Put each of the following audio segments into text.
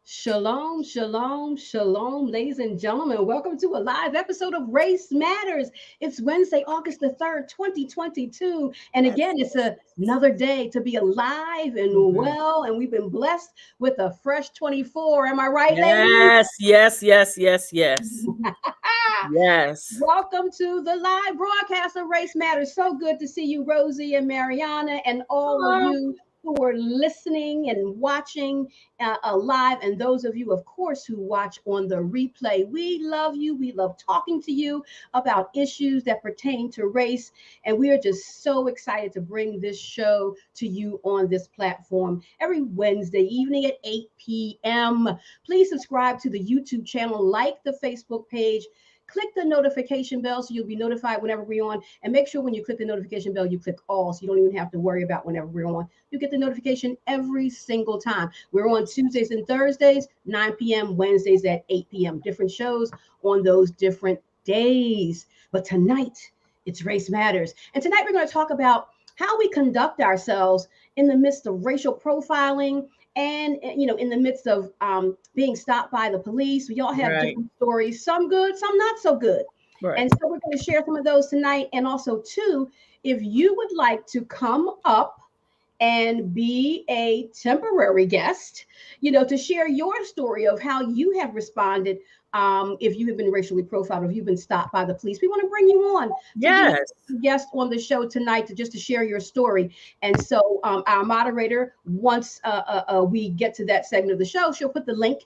Shalom, shalom, shalom, ladies and gentlemen. Welcome to a live episode of Race Matters. It's Wednesday, August the 3rd, 2022. And again, it's another day to be alive and Mhm. well. And we've been blessed with a fresh 24. Am I right, ladies? Yes, yes, yes, yes, yes, yes. Welcome to the live broadcast of Race Matters. So good to see you, Rosie and Mariana, and all of Oh, you who are listening and watching live, and those of you, of course, who watch on the replay. We love you. We love talking to you about issues that pertain to race, and we are just so excited to bring this show to you on this platform every Wednesday evening at 8 p.m. Please subscribe to the YouTube channel, like the Facebook page, click the notification bell so you'll be notified whenever we're on. And make sure when you click the notification bell, you click all so you don't even have to worry about whenever we're on. You get the notification every single time. We're on Tuesdays and Thursdays, 9 p.m., Wednesdays at 8 p.m. Different shows on those different days. But tonight, it's Race Matters. And tonight we're going to talk about how we conduct ourselves in the midst of racial profiling and in the midst of being stopped by the police. We all have right, different stories, some good, some not so good. right. And so we're going to share some of those tonight. And also, too, if you would like to come up and be a temporary guest, to share your story of how you have responded, if you have been racially profiled, if you've been stopped by the police. We want to bring you on to be Yes, a guest on the show tonight to just to share your story. And so our moderator, once we get to that segment of the show, she'll put the link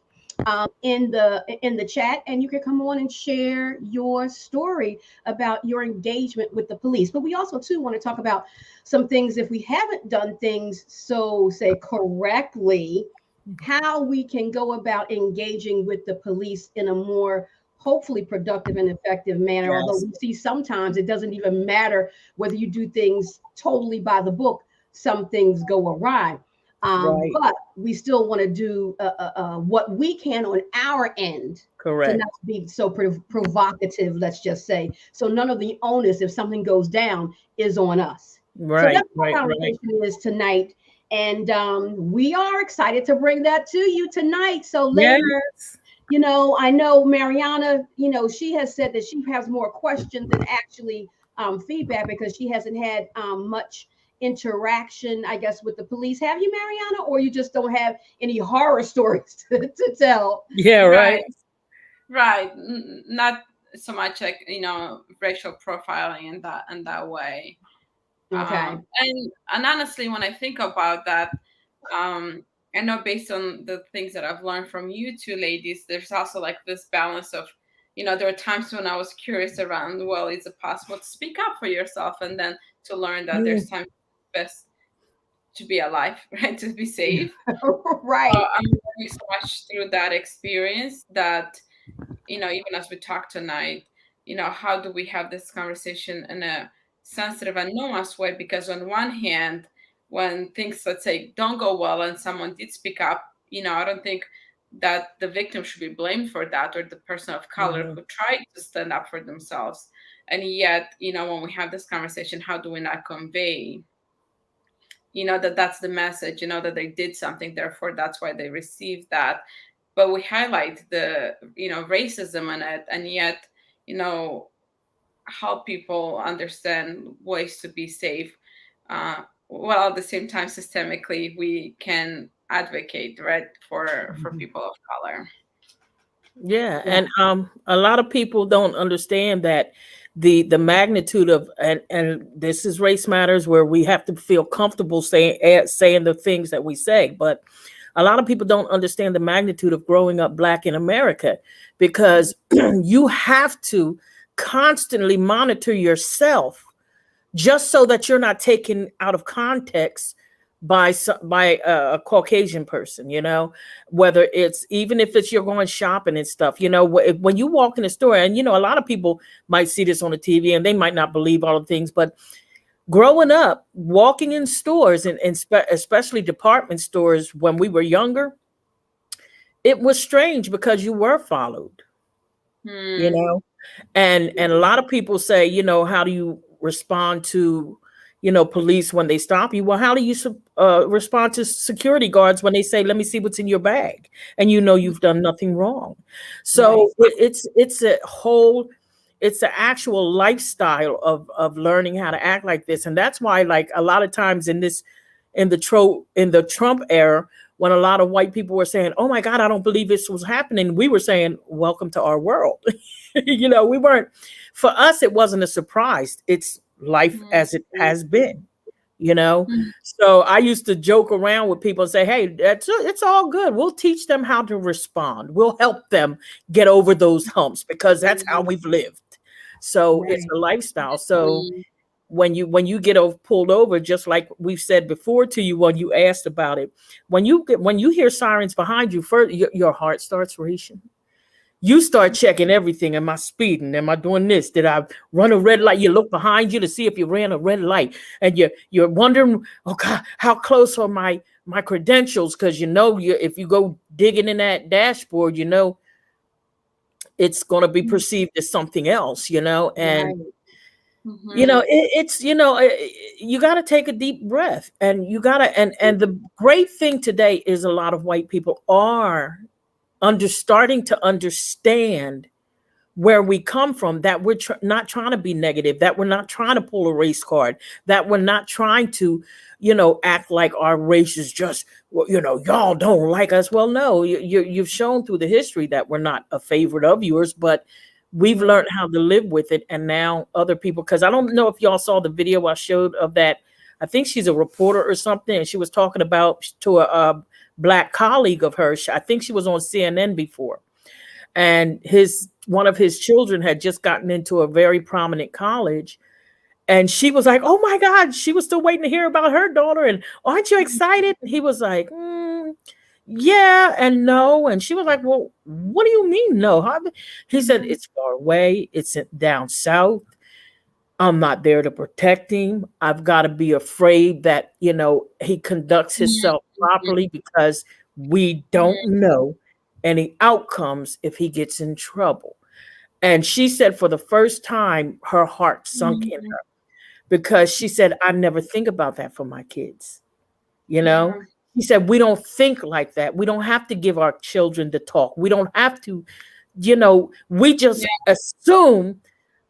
in the chat, and you can come on and share your story about your engagement with the police. But we also too want to talk about some things if we haven't done things so say correctly, how we can go about engaging with the police in a more hopefully productive and effective manner. Although yes, we see sometimes it doesn't even matter whether you do things totally by the book, some things go awry. right, But we still want to do what we can on our end to correct. not be so provocative, let's just say. So none of the onus, if something goes down, is on us. So Right, that's what right, our right. conversation is tonight. And we are excited to bring that to you tonight. So, ladies, Yes, I know Mariana, she has said that she has more questions than actually feedback because she hasn't had much interaction, I guess, with the police. Have you, Mariana, or you just don't have any horror stories to tell? yeah, right. Right, right. Not so much like racial profiling in that way. Okay. And honestly, when I think about that, I know based on the things that I've learned from you two ladies, there's also like this balance of, there are times when I was curious around, well, is it possible to speak up for yourself, and then to learn that there's Mm. times best to be alive, right, to be safe. Right. I'm learning so much through that experience that, even as we talk tonight, how do we have this conversation in a sensitive and nuanced way? Because on one hand, when things, let's say, don't go well and someone did speak up, I don't think that the victim should be blamed for that, or the person of color Mhm. who tried to stand up for themselves. And yet, when we have this conversation, how do we not convey, that that's the message, that they did something, therefore that's why they received that. But we highlight the racism in it, and yet you know help people understand ways to be safe, while at the same time systemically we can advocate, right, for Mhm. people of color. Yeah, Yeah. and a lot of people don't understand that the magnitude of, and this is Race Matters where we have to feel comfortable saying the things that we say, but a lot of people don't understand the magnitude of growing up black in America, because you have to constantly monitor yourself just so that you're not taken out of context by a Caucasian person, whether it's, even if it's you're going shopping and stuff, when you walk in the store, and a lot of people might see this on the TV and they might not believe all the things, but growing up, walking in stores, and especially department stores when we were younger, it was strange because you were followed, you Hmm. know and a lot of people say, how do you respond to police when they stop you. Well, how do you respond to security guards when they say, "Let me see what's in your bag," and you've done nothing wrong? Right. So it's an actual lifestyle of learning how to act like this, and that's why, like, a lot of times in the Trump era, when a lot of white people were saying, "Oh my God, I don't believe this was happening," we were saying, "Welcome to our world." We weren't. For us, it wasn't a surprise. It's life as it has been. So I used to joke around with people and say, "Hey, it's all good. We'll teach them how to respond. We'll help them get over those humps because that's how we've lived." So it's Right. a lifestyle. So when you get pulled over, just like we've said before to you when you asked about it, when you hear sirens behind you, first your heart starts racing. You start checking everything. Am I speeding? Am I doing this? Did I run a red light? You look behind you to see if you ran a red light, and you're wondering, "Oh God, how close are my credentials?" Because if you go digging in that dashboard, it's going to be perceived as something else. And Right. you got to take a deep breath, and you got to, and the great thing today is a lot of white people are starting to understand where we come from, that we're not trying to be negative, that we're not trying to pull a race card, that we're not trying to, act like our race is just, well, y'all don't like us. Well, no, you've shown through the history that we're not a favorite of yours, but we've learned how to live with it. And now other people, because I don't know if y'all saw the video I showed of that. I think she's a reporter or something, and she was talking about to a Black colleague of hers. I think she was on CNN before, and one of his children had just gotten into a very prominent college, and she was like, "Oh my God," she was still waiting to hear about her daughter, and, "Aren't you excited?" And he was like, "Yeah and no," and she was like, "Well, what do you mean no?" He said, "It's far away, it's down south. I'm not there to protect him. I've got to be afraid that, he conducts himself properly because we don't know any outcomes if he gets in trouble." And she said for the first time, her heart sunk in her, because she said, "I never think about that for my kids." She said, "We don't think like that. We don't have to give our children the talk. We don't have to, we just assume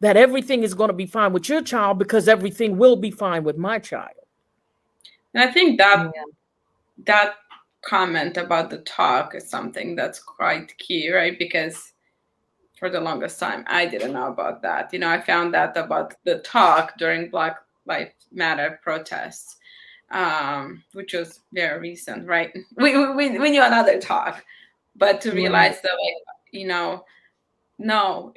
that everything is going to be fine with your child because everything will be fine with my child." And I think that comment about the talk is something that's quite key, right? Because for the longest time, I didn't know about that. I found that about the talk during Black Lives Matter protests, which was very recent, right? We knew another talk, but to realize that, no,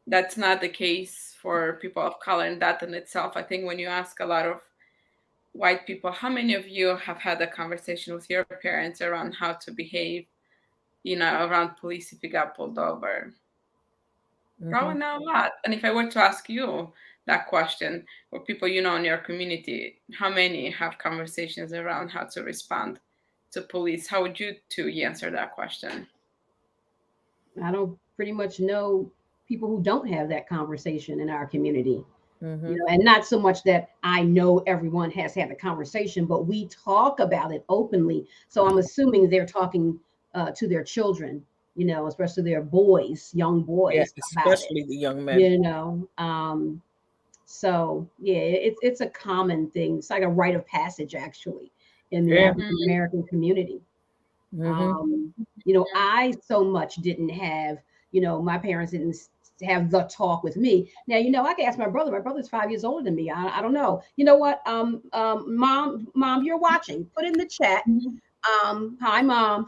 that's not the case for people of color, and that in itself, I think when you ask a lot of white people, how many of you have had a conversation with your parents around how to behave, around police if you got pulled over? Probably not a lot. And if I were to ask you that question, or people in your community, how many have conversations around how to respond to police? How would you two answer that question? I don't pretty much know people who don't have that conversation in our community. And not so much that I know everyone has had the conversation, but we talk about it openly. So I'm assuming they're talking to their children, especially their boys, young Yeah, boys, about it. especially the young men. So yeah, it's a common thing. It's like a rite of passage, actually, in the Yeah. African American community. Um, I so much didn't have, my parents didn't have the talk with me. Now, I can ask my brother. My brother's 5 years older than me. I don't know. You know what? Mom, you're watching. Put in the chat. Hi, Mom.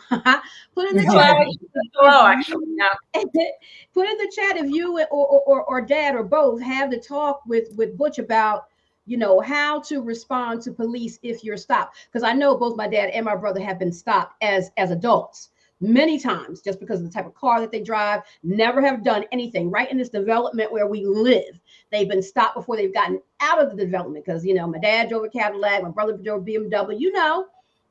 Put in the Hello, chat. hello, actually, yeah. Put in the chat if you or Dad or both have the talk with Butch about how to respond to police if you're stopped, because I know both my dad and my brother have been stopped as adults many times just because of the type of car that they drive, never have done anything right in this development where we live. They've been stopped before they've gotten out of the development because my dad drove a Cadillac, my brother drove a BMW,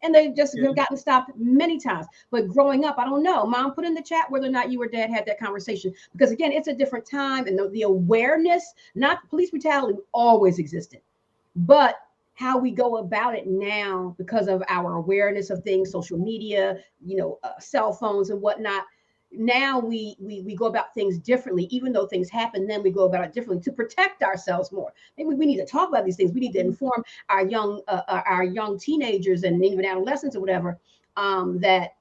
and they just have gotten stopped many times. But growing up, I don't know. Mom, put in the chat whether or not you or Dad had that conversation, because again, it's a different time, and the awareness, not police brutality, always existed. But how we go about it now, because of our awareness of things, social media, cell phones and whatnot, now we go about things differently. Even though things happen, then we go about it differently to protect ourselves more. Maybe we need to talk about these things. We need to inform our young teenagers and even adolescents or whatever, that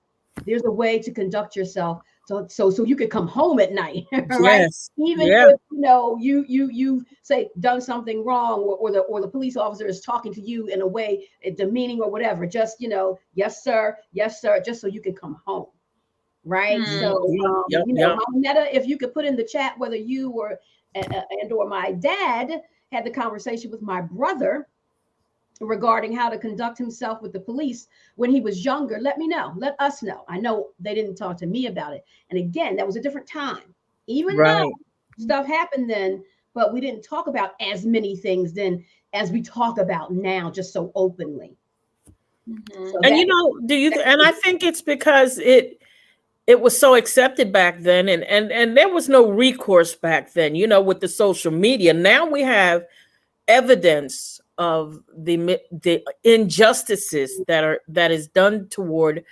there's a way to conduct yourself so you could come home at night, right? Yes. Even Yeah. if you say done something wrong, or the police officer is talking to you in a way demeaning or whatever, just yes sir, just so you can come home, right? Hmm. So Yep. Mama Netta, if you could put in the chat whether you or and or my dad had the conversation with my brother regarding how to conduct himself with the police when he was younger, let me know. Let us know. I know they didn't talk to me about it. And again, that was a different time. Even though Right. stuff happened then, but we didn't talk about as many things then as we talk about now, just so openly. Mhm. So And that and I think it's because it was so accepted back then, and there was no recourse back then, with the social media. Now we have evidence of the injustices that is done toward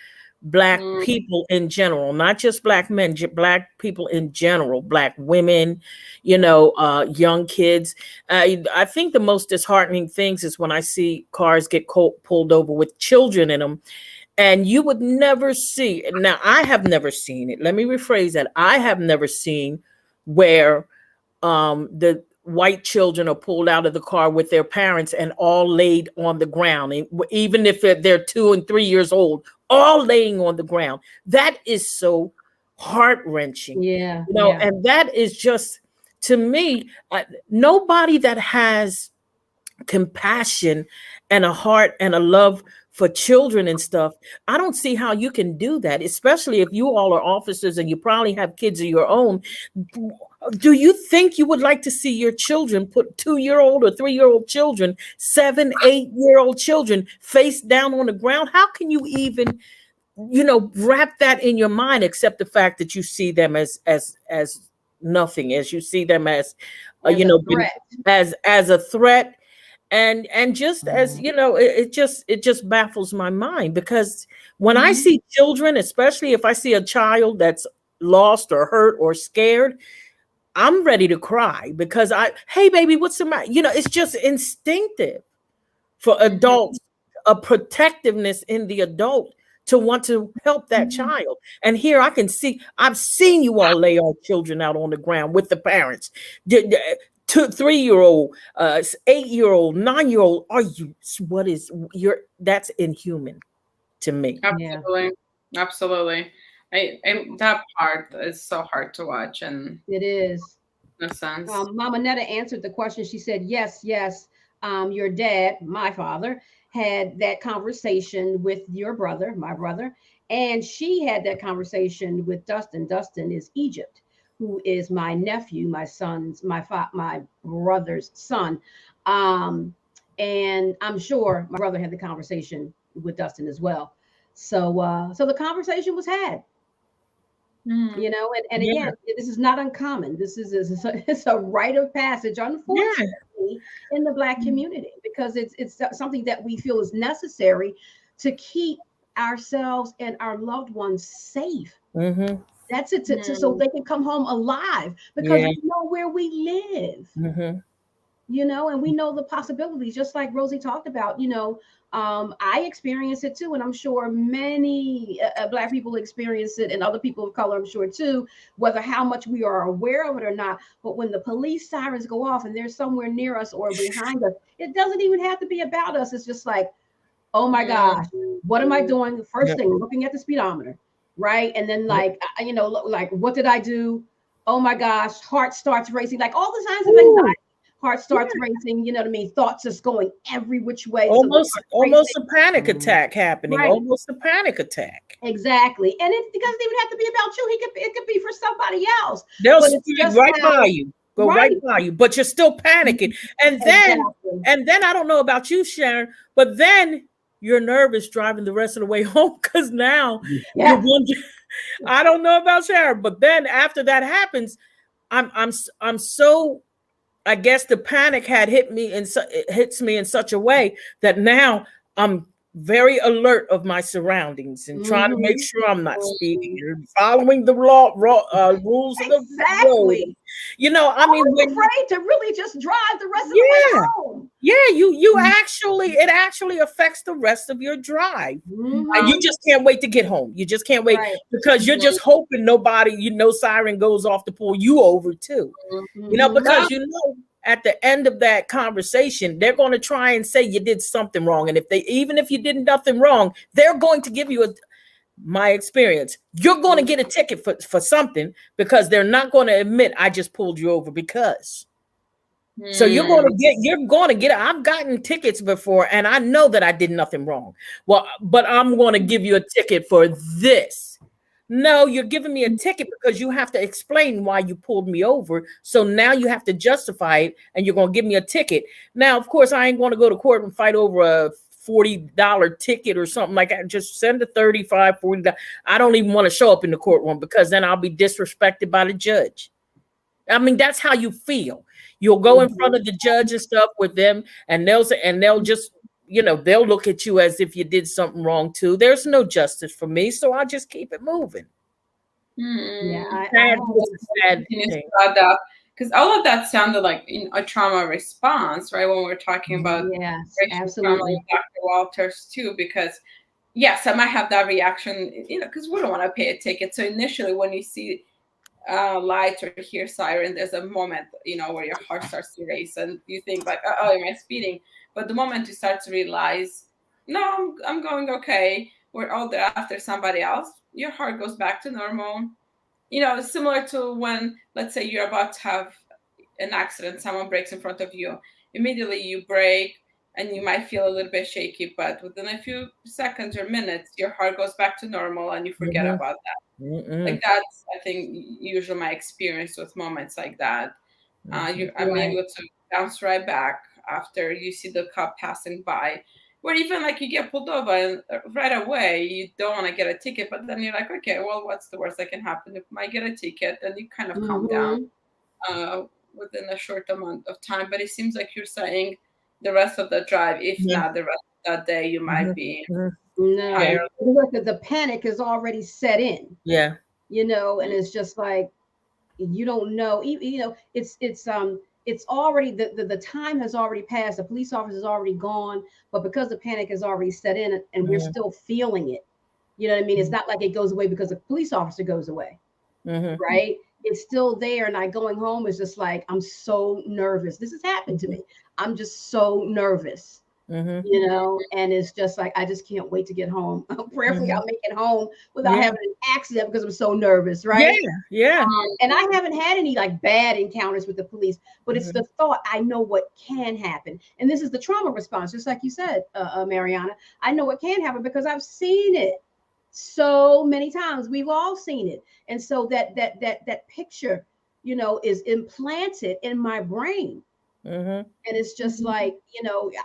Black Mm. people in general, not just Black men, Black people in general, Black women, young kids. I think the most disheartening things is when I see cars get pulled over with children in them, and you would never see. Now, I have never seen it. Let me rephrase that. I have never seen where the white children are pulled out of the car with their parents and all laid on the ground, even if they're 2 and 3 years old, all laying on the ground. That is so heart-wrenching, yeah, and that is just, to me, nobody that has compassion and a heart and a love for children and stuff, I don't see how you can do that, especially if you all are officers and you probably have kids of your own. Do you think you would like to see your children put 2-year-old or 3-year-old children, 7, 8-year-old children face down on the ground? How can you even, wrap that in your mind, except the fact that you see them as nothing, as you see them as, as a threat. as a threat. And just as it just baffles my mind, because when I Mhm. see children, especially if I see a child that's lost or hurt or scared, I'm ready to cry, because hey baby, what's the matter? It's just instinctive for Mhm. adults, a protectiveness in the adult to want to help that child. And here I've seen you all lay our children out on the ground with the parents. 2, 3-year-old, 8-year-old, 9-year-old. That's inhuman to me. Yeah, Absolutely. Absolutely. That part is so hard to watch, and it is. no sense. Mama Netta answered the question. She said, yes, yes. Your dad, my father, had that conversation with your brother, my brother, and she had that conversation with Dustin. Dustin is Egypt, who is my nephew, my brother's son. Um, and I'm sure my brother had the conversation with Dustin as well. So the conversation was had, Mm. and Yeah. again, this is not uncommon. It's a rite of passage, Yeah. unfortunately, in the Black community, because it's something that we feel is necessary to keep ourselves and our loved ones safe. Mm-hmm. That's it, so Mm. they can come home alive, because Yeah. we know where we live, Mm-hmm. and we know the possibilities, just like Rosie talked about. I experience it too, and I'm sure many Black people experience it, and other people of color, I'm sure too, whether how much we are aware of it or not. But when the police sirens go off and they're somewhere near us or behind us, it doesn't even have to be about us. It's just like, oh my Mm. gosh, what am I doing? The first Yep. thing, looking at the speedometer, right? And then Yep. like what did I do? Oh my gosh, heart starts racing, like all the signs of anxiety. Ooh, Heart starts racing, you know what I mean? Thoughts just going every which way. So the almost heart almost racing, a panic attack happening. right? Almost a panic attack. Exactly. And it doesn't even have to be about you. It could be for somebody else. They'll But it's speed just right by how, you, go right right? by you, but you're still panicking. And then, Exactly. and then I don't know about you, Sharon, but then you're nervous driving the rest of the way home, because now you're Yeah. wondering. I don't know about Sharon, but then after that happens, I'm so I guess the panic had it hits me in such a way that now I'm very alert of my surroundings and trying to make Mm-hmm. sure I'm not speeding and following the rules of the road. Exactly. I mean, Almost when afraid to really just drive the rest of the way yeah, home. yeah, you actually, it actually affects the rest of your drive. And Mm-hmm. you just can't wait to get home. You just can't wait Right. because you're just hoping nobody, siren goes off to pull you over too. Mm-hmm. Because at the end of that conversation, they're going to try and say you did something wrong. And even if you did nothing wrong, they're going to give you my experience. You're going to get a ticket for something because they're not going to admit I just pulled you over because. So you're going to get, I've gotten tickets before and I know that I did nothing wrong. Well, but I'm going to give you a ticket for this. No, you're giving me a ticket because you have to explain why you pulled me over. So now you have to justify it and you're going to give me a ticket. Now, of course, I ain't going to go to court and fight over a $40 ticket or something like that. Just send a $35, $40. I don't even want to show up in the courtroom because then I'll be disrespected by the judge. I mean, that's how you feel. You'll go in front of the judge and stuff with them, and they'll just, they'll look at you as if you did something wrong too. There's no justice for me, so I'll just keep it moving. Yeah, Sad thing. Because all of that sounded like a trauma response, right? When we're talking about yes, racial trauma absolutely. with Dr. Walters too, because yes, I might have that reaction, because we don't want to pay a ticket. So initially, when you see lights or hear siren, there's a moment, where your heart starts to race and you think like, oh, am I speeding? But the moment you start to realize, no, I'm going okay, we're all there after somebody else, your heart goes back to normal. Similar to when, let's say, you're about to have an accident, someone breaks in front of you, immediately you brake and you might feel a little bit shaky, but within a few seconds or minutes, your heart goes back to normal and you forget about that. Like that's, I think, usually my experience with moments like that. I'm able to bounce right back after you see the cop passing by, or even like you get pulled over and right away you don't want to get a ticket, but then you're like, okay, well, what's the worst that can happen? If I get a ticket, then you kind of calm down within a short amount of time. But it seems like you're saying the rest of the drive, if not the rest of that day, you might be No, the panic is already set in. Yeah. And it's just like you don't know. It's already the time has already passed. The police officer is already gone, but because the panic has already set in, and we're still feeling it. You know what I mean? It's not like it goes away because the police officer goes away, right? It's still there, and going home is just like, I'm so nervous. This has happened to me. I'm just so nervous. And it's just like, I just can't wait to get home. Prayerfully, I'll make it home without having an accident because I'm so nervous, right? Yeah. And I haven't had any like bad encounters with the police, but it's the thought, I know what can happen. And this is the trauma response, just like you said, Mariana. I know what can happen because I've seen it so many times. We've all seen it. And so that picture, is implanted in my brain. And it's just like,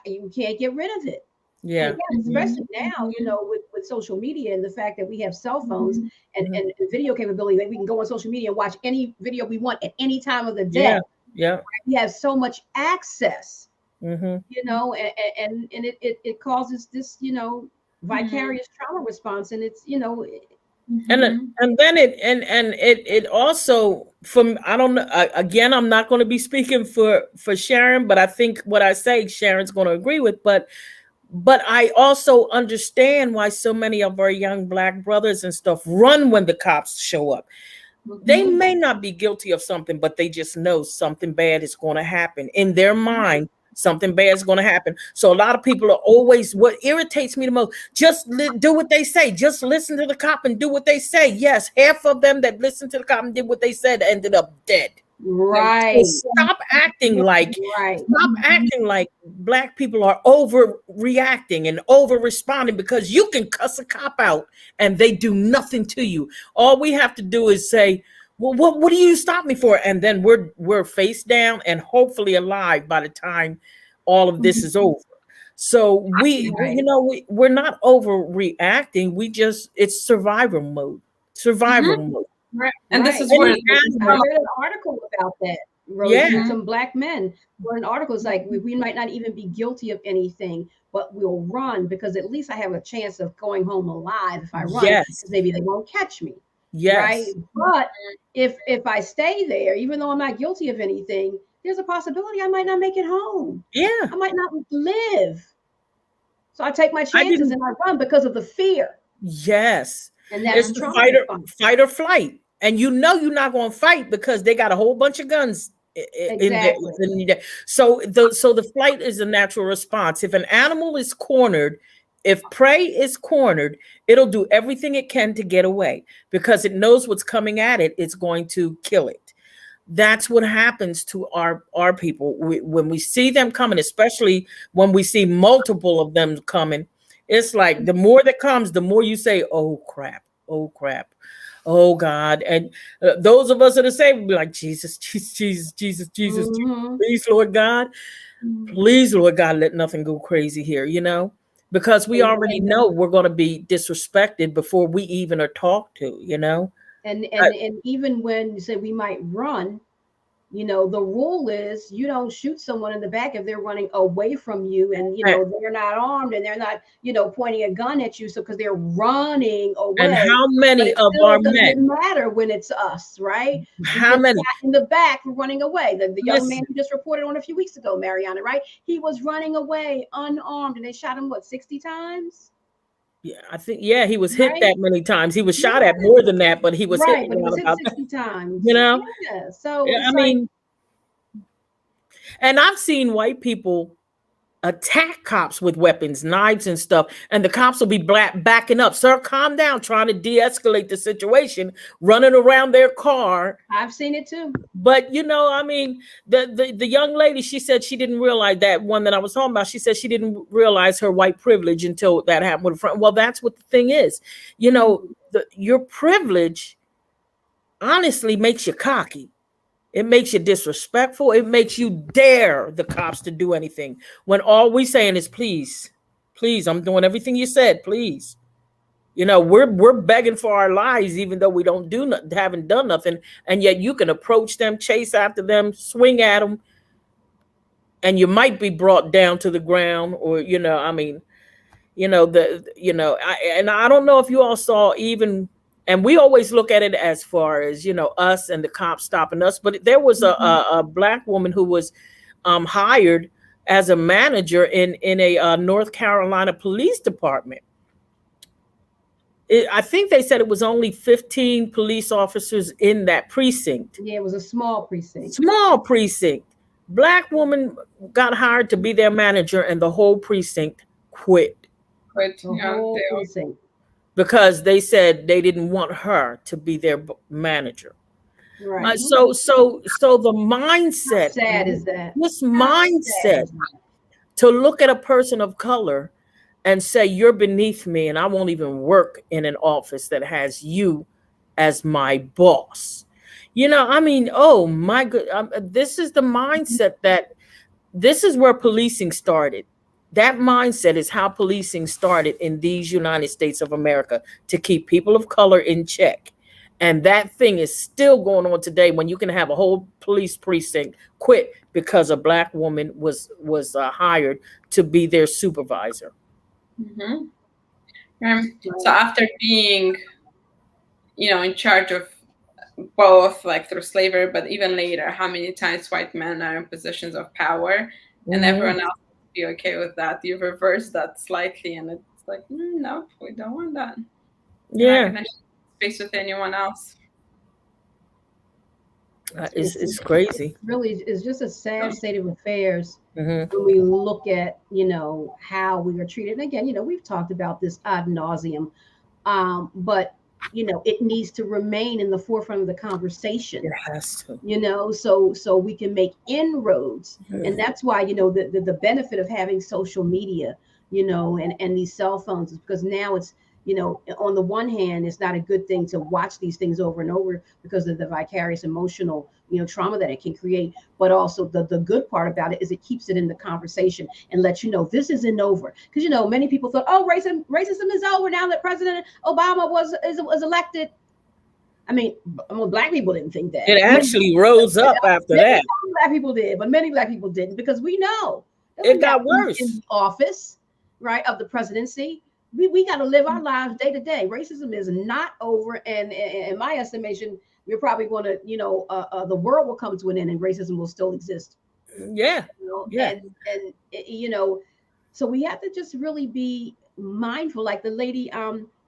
you can't get rid of it. Yeah. And especially now, with social media and the fact that we have cell phones and video capability, that we can go on social media and watch any video we want at any time of the day. Yeah. We have so much access, and it causes this, vicarious trauma response. And it's, and then it also, from, I don't know, again, I'm not going to be speaking for Sharon, but I think what I say Sharon's going to agree with, but I also understand why so many of our young Black brothers and stuff run when the cops show up. They may not be guilty of something, but they just know something bad is going to happen in their mind. Something bad is going to happen. So a lot of people are always, what irritates me the most, just do what they say. Just listen to the cop and do what they say. Yes, half of them that listened to the cop and did what they said ended up dead. Right. So stop acting like Black people are overreacting and over responding because you can cuss a cop out and they do nothing to you. All we have to do is say, well, what do you stop me for? And then we're face down and hopefully alive by the time all of this is over. So we're not overreacting. It's survival mode. Survival mode. Right. And this is where I read an article about that. Rose, Yeah. even some black men were in articles like we might not even be guilty of anything, but we'll run because at least I have a chance of going home alive if I run, Yes. because maybe they won't catch me. Right. Yes. But if I stay there, even though I'm not guilty of anything, there's a possibility I might not make it home. Yeah. I might not live. So I take my I chances didn't. and I run because of the fear. Yes. And that's It's the the trauma response. fight or flight. And you know you're not going to fight because they got a whole bunch of guns in there. Exactly. So the flight is a natural response. If an animal is cornered, if prey is cornered, it'll do everything it can to get away because it knows what's coming at it. It's going to kill it. That's what happens to our people. When we see them coming, especially when we see multiple of them coming, it's like the more that comes, the more you say, oh crap, oh crap, oh God. And those of us that are saved will be like, Jesus, Jesus, Jesus, Jesus, Jesus, Mm-hmm. please, Lord God, please, Lord God, let nothing go crazy here, because we already know we're going to be disrespected before we even are talked to, And Uh, even when you say we might run, the rule is you don't shoot someone in the back if they're running away from you, and they're not armed and they're not pointing a gun at you, so because they're running and away. how But many it of our still doesn't men, matter when it's us, right? We how get many, shot in the back for running away. The young man listen, you just reported on a few weeks ago, Mariana, right? He was running away unarmed and they shot him, what, 60 times? yeah, I think, yeah, he was hit Right? that many times. He was shot at Yeah. more than that, but he was hit Right. But he was around hit about that, 60 you times. know? Yeah. So Yeah, I it's like, mean, and I've seen white people attack cops with weapons, knives and stuff, and the cops will be backing up. Sir, calm down, trying to de-escalate the situation, running around their car. I've seen it too. But I mean, the young lady, she said she didn't realize, that one that I was talking about, she said she didn't realize her white privilege until that happened with a friend. Well, that's what the thing is. Your privilege honestly makes you cocky. It makes you disrespectful. It makes you dare the cops to do anything when all we saying is, please, please, I'm doing everything you said, please. We're begging for our lives, even though we haven't done nothing, and yet you can approach them, chase after them, swing at them, and you might be brought down to the ground, or I mean, I don't know if you all saw, even, and we always look at it as far as us and the cops stopping us, but there was a black woman who was hired as a manager in a North Carolina police department. I think they said it was only 15 police officers in that precinct. Yeah, it was a small precinct. Small precinct. Black woman got hired to be their manager, and the whole precinct quit. But The whole precinct. Because they said they didn't want her to be their manager. Right. So the mindset, How sad is that? this How mindset sad is that? to look at a person of color and say, you're beneath me and I won't even work in an office that has you as my boss. I mean, oh my God, this is the mindset this is where policing started. That mindset is how policing started in these United States of America, to keep people of color in check. And that thing is still going on today, when you can have a whole police precinct quit because a black woman was hired to be their supervisor. Mm-hmm. So after being, in charge of both, like through slavery, but even later, how many times white men are in positions of power, and everyone else be okay with that? You reverse that slightly, and it's like, no, we don't want that. You're not gonna share space with anyone else. It's crazy. Really, it's just a sad state of affairs Mm-hmm. when we look at how we are treated. And again, we've talked about this ad nauseum, but it needs to remain in the forefront of the conversation. It has to. So we can make inroads. Mm-hmm. And that's why the benefit of having social media, and these cell phones, is because now it's, on the one hand, it's not a good thing to watch these things over and over because of the vicarious emotional, trauma that it can create. But also the good part about it is it keeps it in the conversation and lets you know this isn't over. Because, many people thought, oh, racism is over now that President Obama was elected. I mean, black people didn't think that. It actually rose up after that. Black people did, but many black people didn't, because we know that It got worse in the office, right, of the presidency. We got to live our lives day to day. Racism is not over, and in my estimation, we're probably going to, the world will come to an end, and racism will still exist. Yeah. Yeah. And so we have to just really be mindful, like the lady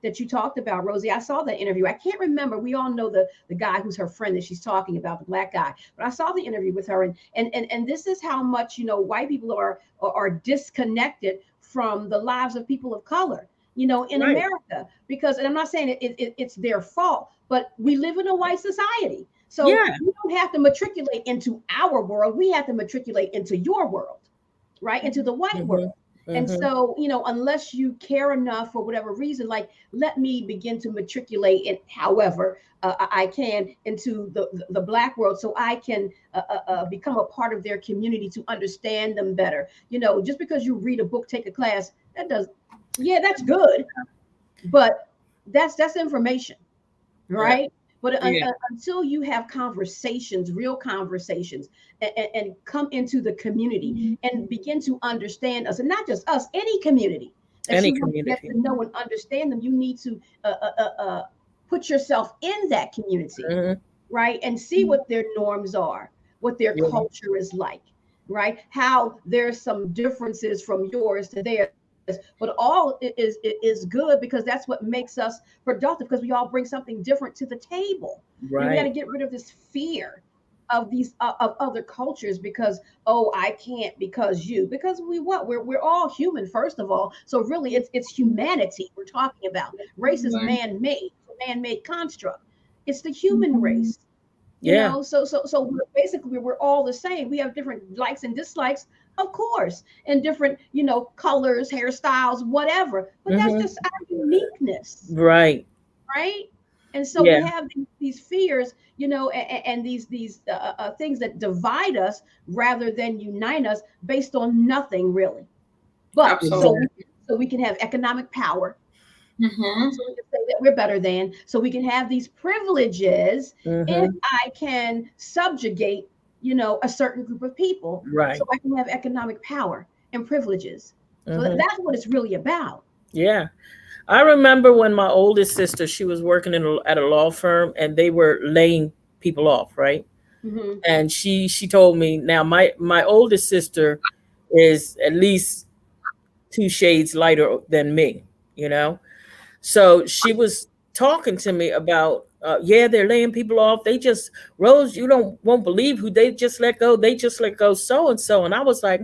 that you talked about, Rosie. I saw that interview. I can't remember. We all know the guy who's her friend that she's talking about, the black guy. But I saw the interview with her, and this is how much white people are disconnected from the lives of people of color, in right. America. Because, and I'm not saying it's their fault, but we live in a white society. So we don't have to matriculate into our world. We have to matriculate into your world, right? Into the white world. And so, unless you care enough for whatever reason, like, let me begin to matriculate in however I can into the black world, so I can become a part of their community, to understand them better. Just because you read a book, take a class, that's good, but that's information, right? But until you have conversations, real conversations, and come into the community and begin to understand us, and not just us, any community, any community, get to know and understand them, you need to put yourself in that community, right? And see what their norms are, what their culture is like, right? How there's some differences from yours to theirs. But all is good, because that's what makes us productive, because we all bring something different to the table. Right. We got to get rid of this fear of these of other cultures, because I can't because we're all human, first of all. So really it's humanity we're talking about. Race is man-made construct. It's the human race. So basically we're all the same. We have different likes and dislikes, of course, and different, colors, hairstyles, whatever. But that's just our uniqueness. Right. Right. And so we have these fears, and these things that divide us rather than unite us, based on nothing really. But so we can have economic power. So we can say that we're better than, so we can have these privileges if I can subjugate, a certain group of people, right? So I can have economic power and privileges. So that's what it's really about. Yeah. I remember when my oldest sister, she was working at a law firm, and they were laying people off, right? And she told me, now my oldest sister is at least 2 shades lighter than me, So she was talking to me about, they're laying people off. They just, Rose, you won't believe who they just let go. They just let go so-and-so. And I was like,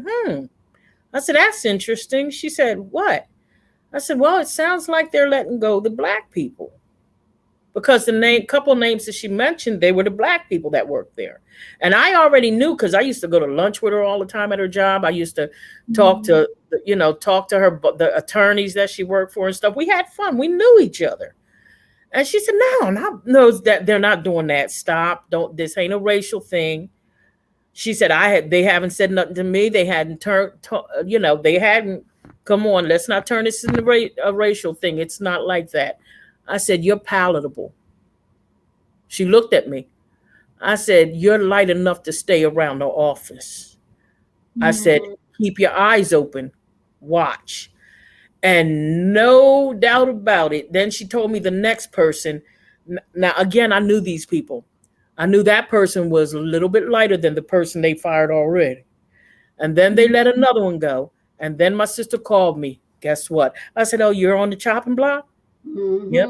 I said, that's interesting. She said, what? I said, well, it sounds like they're letting go the black people. Because the couple names that she mentioned, they were the black people that worked there. And I already knew, because I used to go to lunch with her all the time at her job. I used to talk to her, the attorneys that she worked for and stuff. We had fun. We knew each other. And she said, no, that they're not doing that. Stop. This ain't a racial thing. She said, they haven't said nothing to me. They hadn't they hadn't, come on, let's not turn this into a racial thing. It's not like that. I said, you're palatable. She looked at me. I said, you're light enough to stay around the office. I said, keep your eyes open. Watch. And no doubt about it. Then she told me the next person. Now, again, I knew these people. I knew that person was a little bit lighter than the person they fired already. And then they let another one go. And then my sister called me. Guess what? I said, oh, you're on the chopping block? Yep.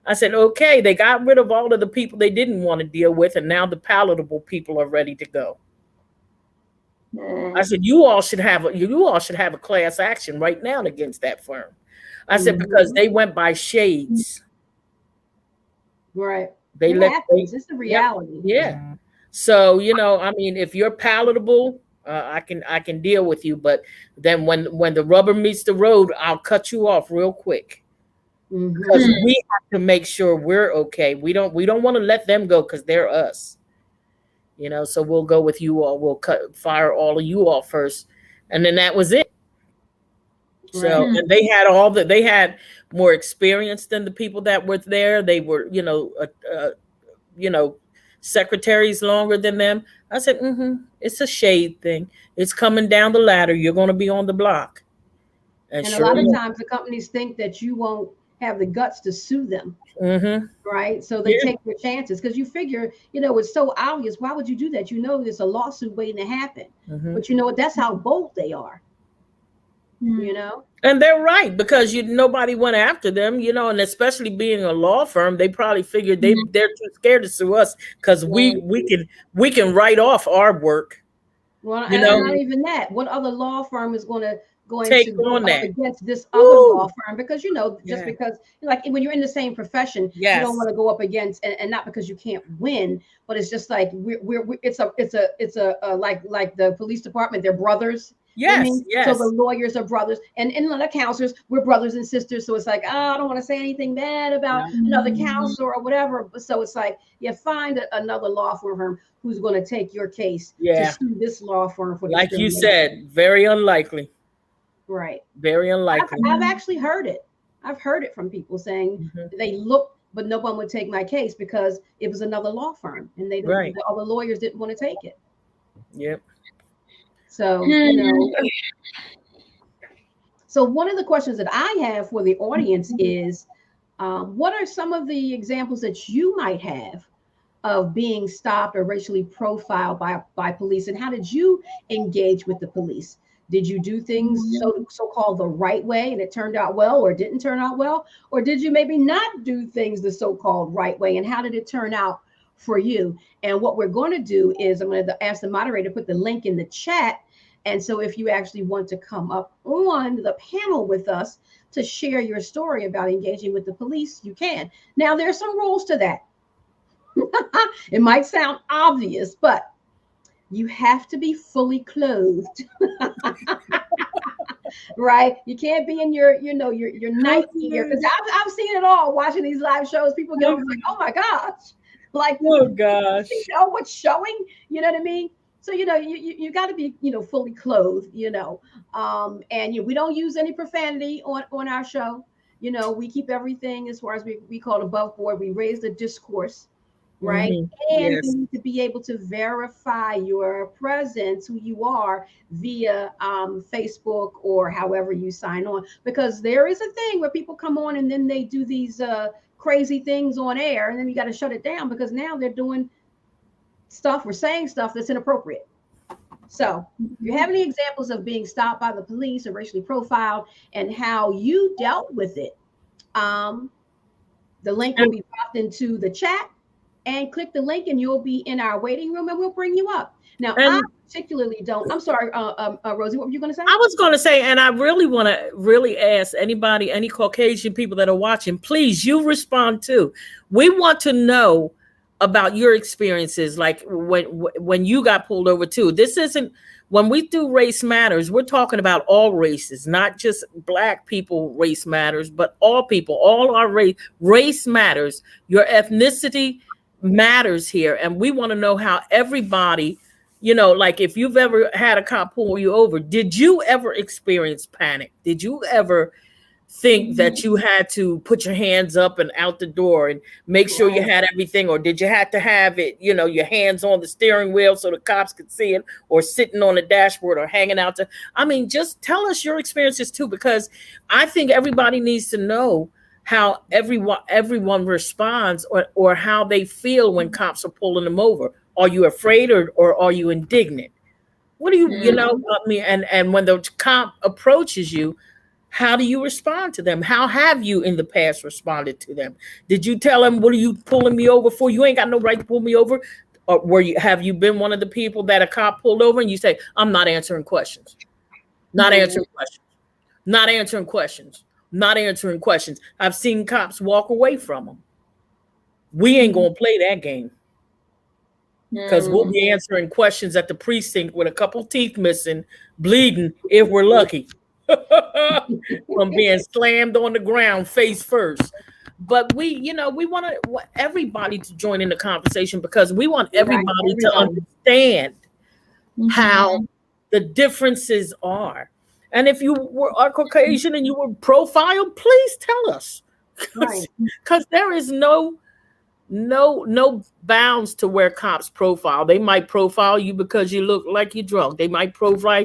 I said, okay, they got rid of all of the people they didn't want to deal with, and now the palatable people are ready to go. I said, you all should have a class action right now against that firm. I said, because they went by shades. Right. It's the reality. Yeah. So, if you're palatable, I can deal with you. But then when the rubber meets the road, I'll cut you off real quick. Because we have to make sure we're okay. We don't want to let them go because they're us. So we'll go with you all. We'll fire all of you all first. And then that was it. Right. So, and they had more experience than the people that were there. They were, secretaries longer than them. I said, it's a shade thing. It's coming down the ladder. You're going to be on the block. And a lot of times the companies think that you won't have the guts to sue them. Right. So they take their chances because you figure, it's so obvious. Why would you do that? There's a lawsuit waiting to happen. But you know what? That's how bold they are. And they're right, because nobody went after them, and especially being a law firm, they probably figured they're too scared to sue us because we can write off our work. Well, and not even that. What other law firm is going to go up against this other law firm? Because just because, like, when you're in the same profession, you don't want to go up against, and not because you can't win, but it's just like it's a like the police department, they're brothers. Yes, So the lawyers are brothers, and the counselors, we're brothers and sisters. So it's like, I don't want to say anything bad about another counselor or whatever. So it's like, you find another law firm who's going to take your case to sue this law firm for, like you said, very unlikely. Right. Very unlikely. I've actually heard it. I've heard it from people saying they looked, but no one would take my case because it was another law firm, and the other lawyers didn't want to take it. Yep. So, so one of the questions that I have for the audience is, what are some of the examples that you might have of being stopped or racially profiled by police, and how did you engage with the police? Did you do things so-called the right way and it turned out well, or didn't turn out well? Or did you maybe not do things the so-called right way, and how did it turn out for you? And what we're going to do is I'm going to ask the moderator to put the link in the chat. And so if you actually want to come up on the panel with us to share your story about engaging with the police, you can. Now, there's some rules to that. It might sound obvious, but you have to be fully clothed. Right? You can't be in your night gear. Because I've seen it all watching these live shows. People get like, oh my gosh. Like, oh gosh, what's showing? You know what I mean? So you got to be fully clothed. And we don't use any profanity on our show. We keep everything as far as we call it above board. We raise the discourse, right? And you need to be able to verify your presence, who you are, via Facebook or however you sign on, because there is a thing where people come on and then they do these crazy things on air, and then you got to shut it down because now they're doing stuff or saying stuff that's inappropriate. So if you have any examples of being stopped by the police or racially profiled and how you dealt with it, the link will be dropped into the chat, and click the link and you'll be in our waiting room and we'll bring you up. Now, I particularly don't. I'm sorry, Rosie, what were you going to say? I was going to say, and I really want to ask anybody, any Caucasian people that are watching, please, you respond too. We want to know about your experiences, like when you got pulled over too. This isn't, when we do Race Matters, we're talking about all races, not just Black people race matters, but all people, all our race matters. Your ethnicity matters here. And we want to know how everybody, like if you've ever had a cop pull you over, did you ever experience panic? Did you ever think that you had to put your hands up and out the door and make sure you had everything? Or did you have to have it, your hands on the steering wheel so the cops could see it, or sitting on the dashboard, or hanging out just tell us your experiences too, because I think everybody needs to know how everyone responds or how they feel when cops are pulling them over. Are you afraid or are you indignant? What do you, and when the cop approaches you, how do you respond to them? How have you in the past responded to them? Did you tell them, what are you pulling me over for? You ain't got no right to pull me over. Or have you been one of the people that a cop pulled over and you say, I'm not answering questions, not answering questions, not answering questions, not answering questions. I've seen cops walk away from them. We ain't going to play that game, because we'll be answering questions at the precinct with a couple teeth missing, bleeding, if we're lucky, from being slammed on the ground face first. But we want everybody to join in the conversation, because we want everybody to understand how the differences are. And if you are Caucasian and you were profiled, please tell us, because there is no no bounds to where cops profile. They might profile you because you look like you're drunk. They might profile,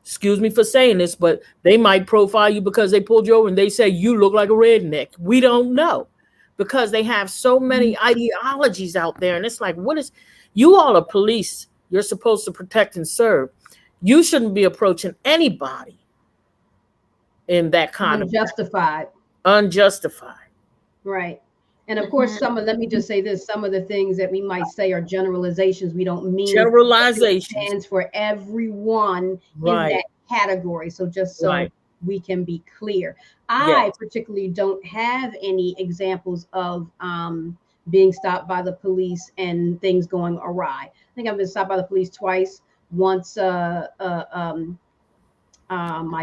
excuse me for saying this, but they might profile you because they pulled you over and they say you look like a redneck. We don't know, because they have so many ideologies out there. And it's like, what is, you all are police. You're supposed to protect and serve. You shouldn't be approaching anybody in that kind of Unjustified. unjustified. Right. And of course, let me just say this, some of the things that we might say are generalizations. We don't mean Generalizations. it stands for everyone in Right. that category. So just so Right. we can be clear, I Yes. particularly don't have any examples of being stopped by the police and things going awry. I think I've been stopped by the police twice. Once my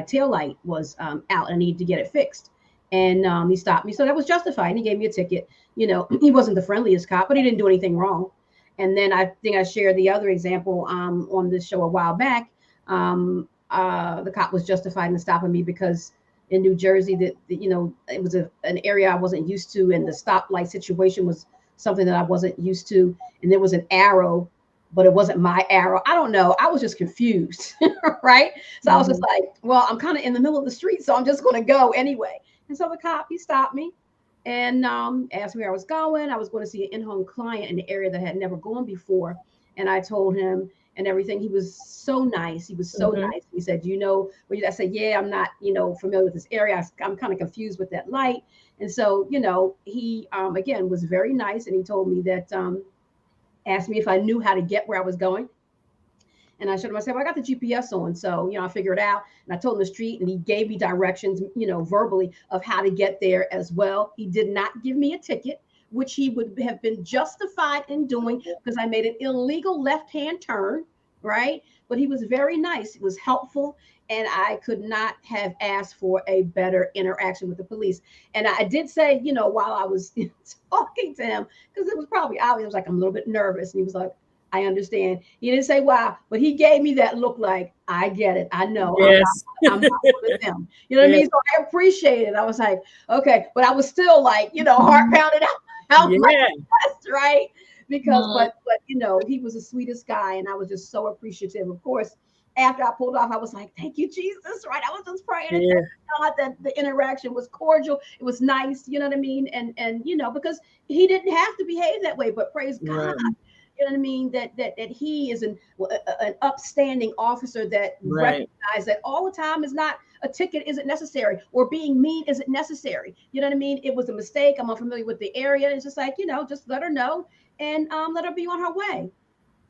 tail light was out and I needed to get it fixed. And he stopped me. So that was justified. And he gave me a ticket. You know, he wasn't the friendliest cop, but he didn't do anything wrong. And then I think I shared the other example on this show a while back. The cop was justified in stopping me because in New Jersey, that you know, it was an area I wasn't used to, and the stoplight situation was something that I wasn't used to. And there was an arrow, but it wasn't my arrow. I don't know. I was just confused, right? So I was just like, well, I'm kind of in the middle of the street, so I'm just going to go anyway. And so the cop, he stopped me and asked me where I was going. I was going to see an in-home client in the area that had never gone before. And I told him and everything. He was so nice. He was so nice. He said, you know, I said, yeah, I'm not, you know, familiar with this area. I'm kind of confused with that light. And so, you know, he, again, was very nice. And he told me that, asked me if I knew how to get where I was going. And I showed him, I said, well, I got the GPS on. So, you know, I figured it out. And I told him the street and he gave me directions, you know, verbally of how to get there as well. He did not give me a ticket, which he would have been justified in doing because I made an illegal left-hand turn, right? But he was very nice. It was helpful. And I could not have asked for a better interaction with the police. And I did say, you know, while I was talking to him, because it was probably obvious, I was like, I'm a little bit nervous. And he was like, I understand. He didn't say wow, but he gave me that look like, I get it. I know. Yes. I'm not one of them. You know what I mean? So I appreciate it. I was like, okay. But I was still like, you know, heart pounded out my chest, right? Because, but you know, he was the sweetest guy. And I was just so appreciative. Of course, after I pulled off, I was like, thank you, Jesus, right? I was just praying and thank God that the interaction was cordial. It was nice, you know what I mean? And you know, because he didn't have to behave that way, but praise God. You know what I mean? That he is an upstanding officer that recognizes that all the time is not a ticket isn't necessary or being mean isn't necessary. You know what I mean? It was a mistake. I'm unfamiliar with the area. It's just like, you know, just let her know and let her be on her way.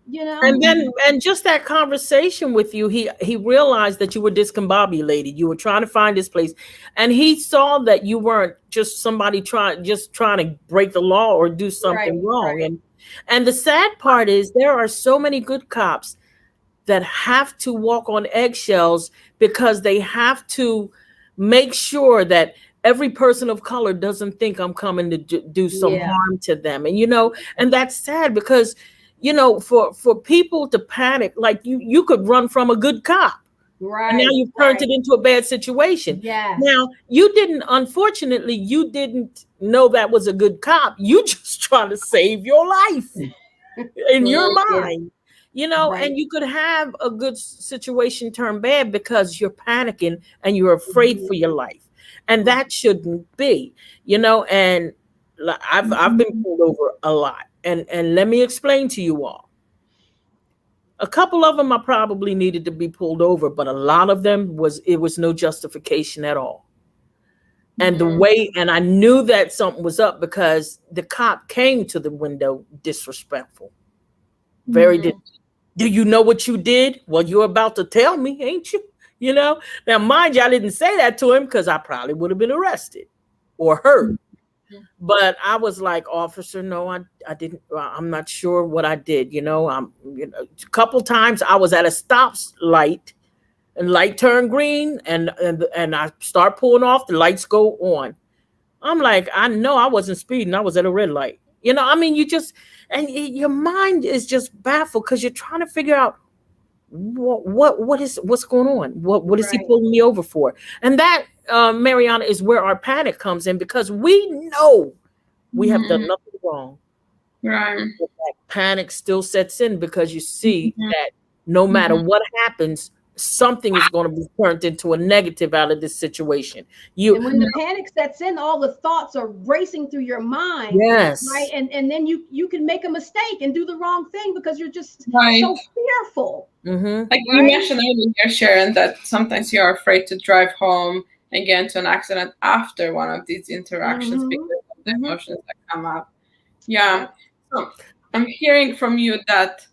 You know, and then just that conversation with you, he realized that you were discombobulated. You were trying to find this place, and he saw that you weren't just somebody trying to break the law or do something wrong. And the sad part is there are so many good cops that have to walk on eggshells because they have to make sure that every person of color doesn't think I'm coming to do some harm to them. And, you know, and that's sad because, you know, for people to panic, like you could run from a good cop. Right. And now you've turned it into a bad situation. Yes. Now, unfortunately, you didn't know that was a good cop. You just trying to save your life in your mind, you know, and you could have a good situation turn bad because you're panicking and you're afraid for your life. And that shouldn't be, you know, and I've been pulled over a lot. And let me explain to you all. A couple of them I probably needed to be pulled over, but a lot of them was no justification at all. And the way, and I knew that something was up because the cop came to the window disrespectful. Very do you know what you did? Well, you're about to tell me, ain't you? You know? Now, mind you, I didn't say that to him because I probably would have been arrested or hurt. But I was like, officer, no, I didn't. I'm not sure what I did. You know, a couple times I was at a stop light and light turned green and I start pulling off. The lights go on. I'm like, I know I wasn't speeding. I was at a red light. You know, I mean, your mind is just baffled because you're trying to figure out what's going on. What is he pulling me over for? And that, Mariana, is where our panic comes in because we know we have done nothing wrong. Right. That panic still sets in because you see Mhm. that no matter Mhm. what happens, something is going to be turned into a negative out of this situation. And when the panic sets in, all the thoughts are racing through your mind, right? Yes. And then you can make a mistake and do the wrong thing because you're just Right. so fearful, Mm-hmm. Like you right? mentioned earlier, Sharon, that sometimes you're afraid to drive home and get into an accident after one of these interactions Mm-hmm. because of the Mm-hmm. emotions that come up. Yeah. Yep. So I'm hearing from you that,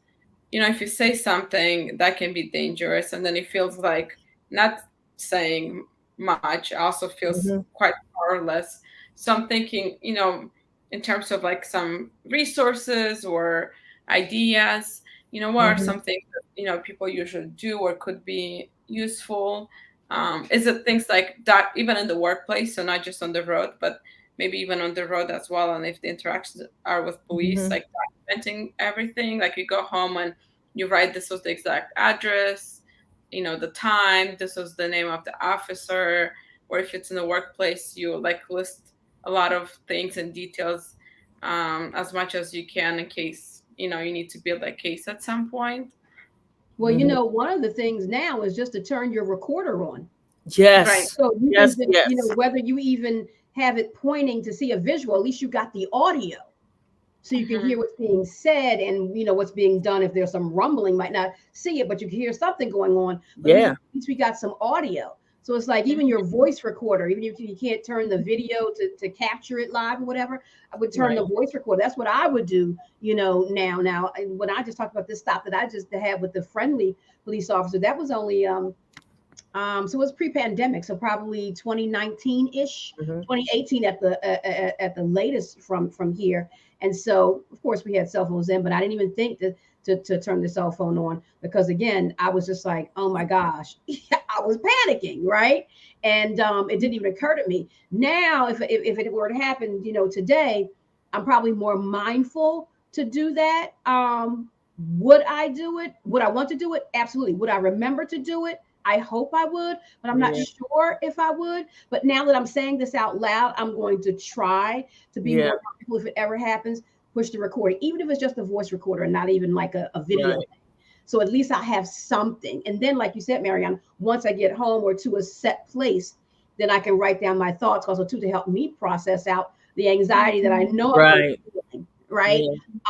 if you say something that can be dangerous, and then it feels like not saying much also feels Mm-hmm. quite powerless. So I'm thinking, in terms of like some resources or ideas, what are Mm-hmm. some things that, people usually do or could be useful? Is it things like that, even in the workplace, so not just on the road, but maybe even on the road as well? And if the interactions are with police, Mm-hmm. like documenting everything, like you go home and you write this was the exact address, the time, this was the name of the officer, or if it's in the workplace, you like list a lot of things and details, as much as you can in case you need to build a case at some point. Well, Mm-hmm. one of the things now is just to turn your recorder on. Right. Yes. So you can Yes. just, Yes. whether you even have it pointing to see a visual, at least you got the audio. So you can hear Hmm. what's being said and what's being done. If there's some rumbling, might not see it, but you can hear something going on. But Yeah. at least we got some audio. So it's like even your Hmm. voice recorder, even if you can't turn the video to capture it live or whatever, I would turn Right. the voice recorder. That's what I would do, now. And when I just talked about this stop that I just had with the friendly police officer, that was only so it was pre-pandemic, so probably 2019-ish, Mm-hmm. 2018 at the latest from here. And so, of course, we had cell phones then, but I didn't even think to turn the cell phone on because again, I was just like, oh my gosh, I was panicking, right? And it didn't even occur to me. Now, if it were to happen, today, I'm probably more mindful to do that. Would I do it? Would I want to do it? Absolutely. Would I remember to do it? I hope I would, but I'm not Yeah. sure if I would. But now that I'm saying this out loud, I'm going to try to be Yeah. more mindful if it ever happens. Push the recording, even if it's just a voice recorder and not even like a video. Right. So at least I have something. And then, like you said, Marianne, once I get home or to a set place, then I can write down my thoughts also too to help me process out the anxiety that I know I'm going to Right. be feeling, right?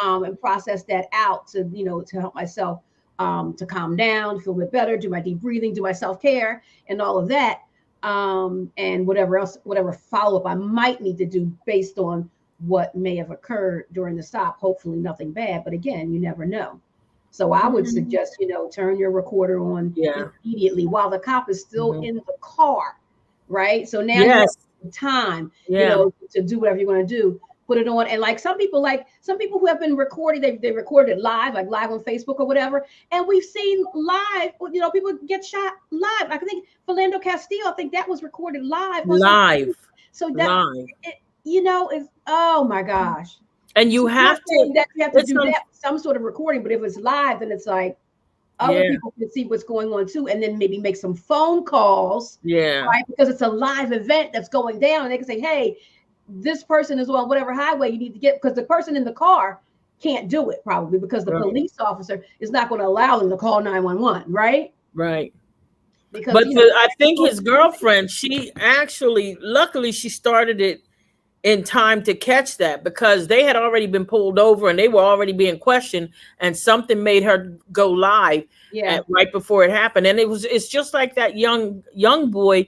Yeah. And process that out to to help myself to calm down, feel a bit better, do my deep breathing, do my self care, and all of that, and whatever else, whatever follow up I might need to do based on what may have occurred during the stop. Hopefully, nothing bad, but again, you never know. So I would Hmm. suggest, turn your recorder on Yeah. immediately while the cop is still Mm-hmm. in the car, right? So now you Yes. have time, Yeah. to do whatever you're going to do. Put it on, and like some people who have been recording, they recorded live, like live on Facebook or whatever, and we've seen live, people get shot live. I think Philando Castillo, I think that was recorded live on social media. Live. So that, Live. is, oh my gosh. And you So I'm not have to. saying that you have to It's do that with some sort of recording, but if it's live, then it's like other yeah. people can see what's going on too, and then maybe make some phone calls, Yeah. right? Because it's a live event that's going down, and they can say, "Hey, this person is on whatever highway you need to get," because the person in the car can't do it probably because the Right. police officer is not going to allow them to call 911, right? Right. Because But I think his girlfriend, she actually, luckily, she started it in time to catch that because they had already been pulled over and they were already being questioned, and something made her go live yeah, right before it happened. And it's just like that young boy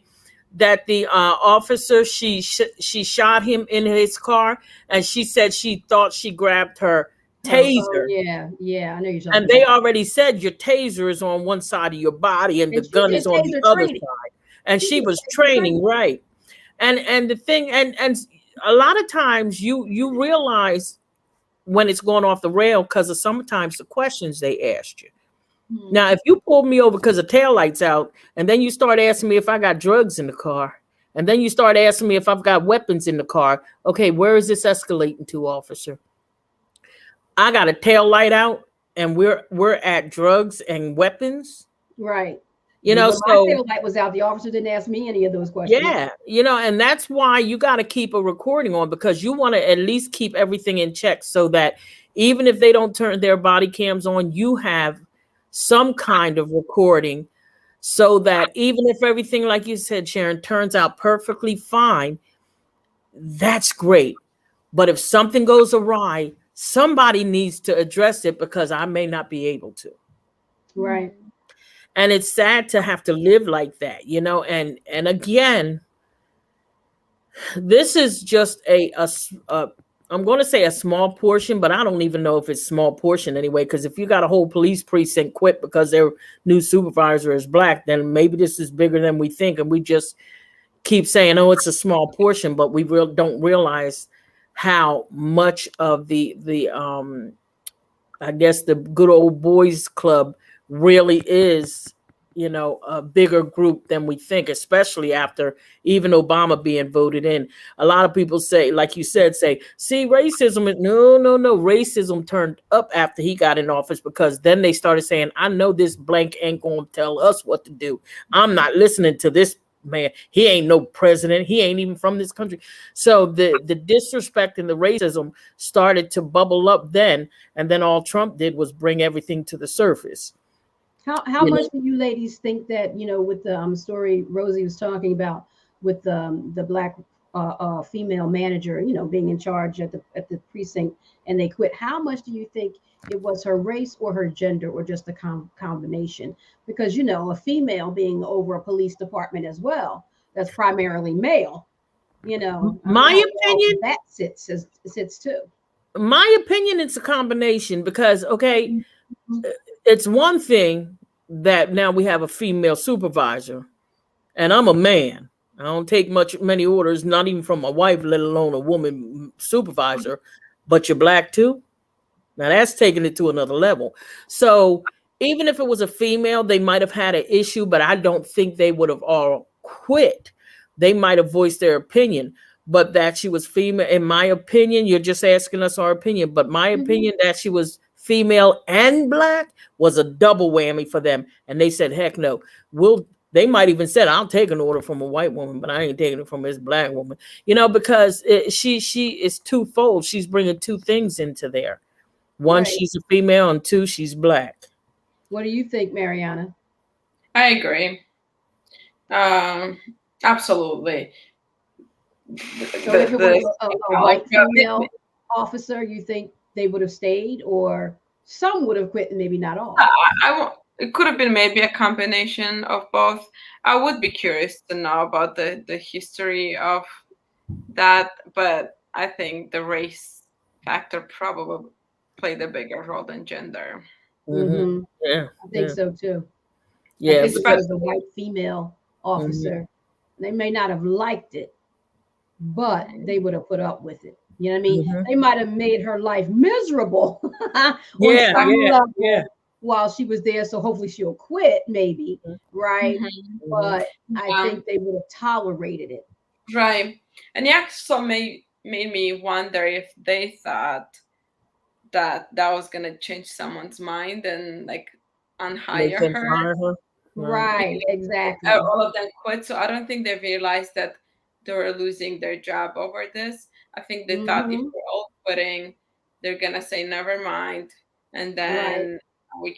that the officer, she shot him in his car, and she said she thought she grabbed her oh taser. yeah, I know you're And talking they about. already said your taser is on one side of your body and the And she gun did is on the taser other training. side. And She she did was taser training, training. right. And the thing, and a lot of times you realize when it's going off the rail because of sometimes the questions they asked you. Hmm. Now, if you pull me over because the taillight's out, and then you start asking me if I got drugs in the car, and then you start asking me if I've got weapons in the car, okay, where is this escalating to, officer? I got a tail light out, and we're at drugs and weapons. Right. You But know, when my so tail light was out, the officer didn't ask me any of those questions. yeah, and that's why you got to keep a recording on because you want to at least keep everything in check so that even if they don't turn their body cams on, you have some kind of recording, so that even if everything, like you said, Sharon, turns out perfectly fine, that's great. But if something goes awry, somebody needs to address it, because I may not be able to. Right. And it's sad to have to live like that, and again, this is just I'm going to say a small portion, but I don't even know if it's small portion anyway, because if you got a whole police precinct quit because their new supervisor is black, then maybe this is bigger than we think, and we just keep saying, oh, it's a small portion, but we don't realize how much of the I guess the good old boys club really is, a bigger group than we think, especially after even Obama being voted in. A lot of people say, like you said, see, racism is no. Racism turned up after he got in office, because then they started saying, I know this blank ain't going to tell us what to do. I'm not listening to this man. He ain't no president. He ain't even from this country. So the disrespect and the racism started to bubble up then. And then all Trump did was bring everything to the surface. How much do you ladies think that, with the story Rosie was talking about, with the black female manager, being in charge at the precinct, and they quit? How much do you think it was her race or her gender, or just a combination? Because a female being over a police department as well, that's primarily male. My opinion, that sits too. My opinion, it's a combination, because it's one thing that now we have a female supervisor, and I'm a man. I don't take many orders, not even from my wife, let alone a woman supervisor. But you're black too. Now that's taking it to another level. So even if it was a female, they might have had an issue, but I don't think they would have all quit. They might have voiced their opinion, but that she was female, in my opinion, you're just asking us our opinion, but my opinion that she was female and black was a double whammy for them. And they said, heck no. They might even said, I'll take an order from a white woman, but I ain't taking it from this black woman, because she is twofold. She's bringing two things into there. One, right. She's a female, and two, she's black. What do you think, Mariana? I agree. Absolutely. So if it was a white female officer, you think they would have stayed, or some would have quit and maybe not all? It could have been maybe a combination of both. I would be curious to know about the history of that, but I think the race factor probably played a bigger role than gender. Mm-hmm. Yeah, I think so too. Yeah, because the white female officer, they may not have liked it, but they would have put up with it. You know what I mean? They might have made her life miserable while she was there. So hopefully she'll quit, maybe, right? But I think they would have tolerated it. Right. And it also made me wonder if they thought that was going to change someone's mind and unhire her. Right, exactly. All of them quit. So I don't think they realized that they were losing their job over this. I think they thought if we're all quitting, they're going to say, never mind. And then we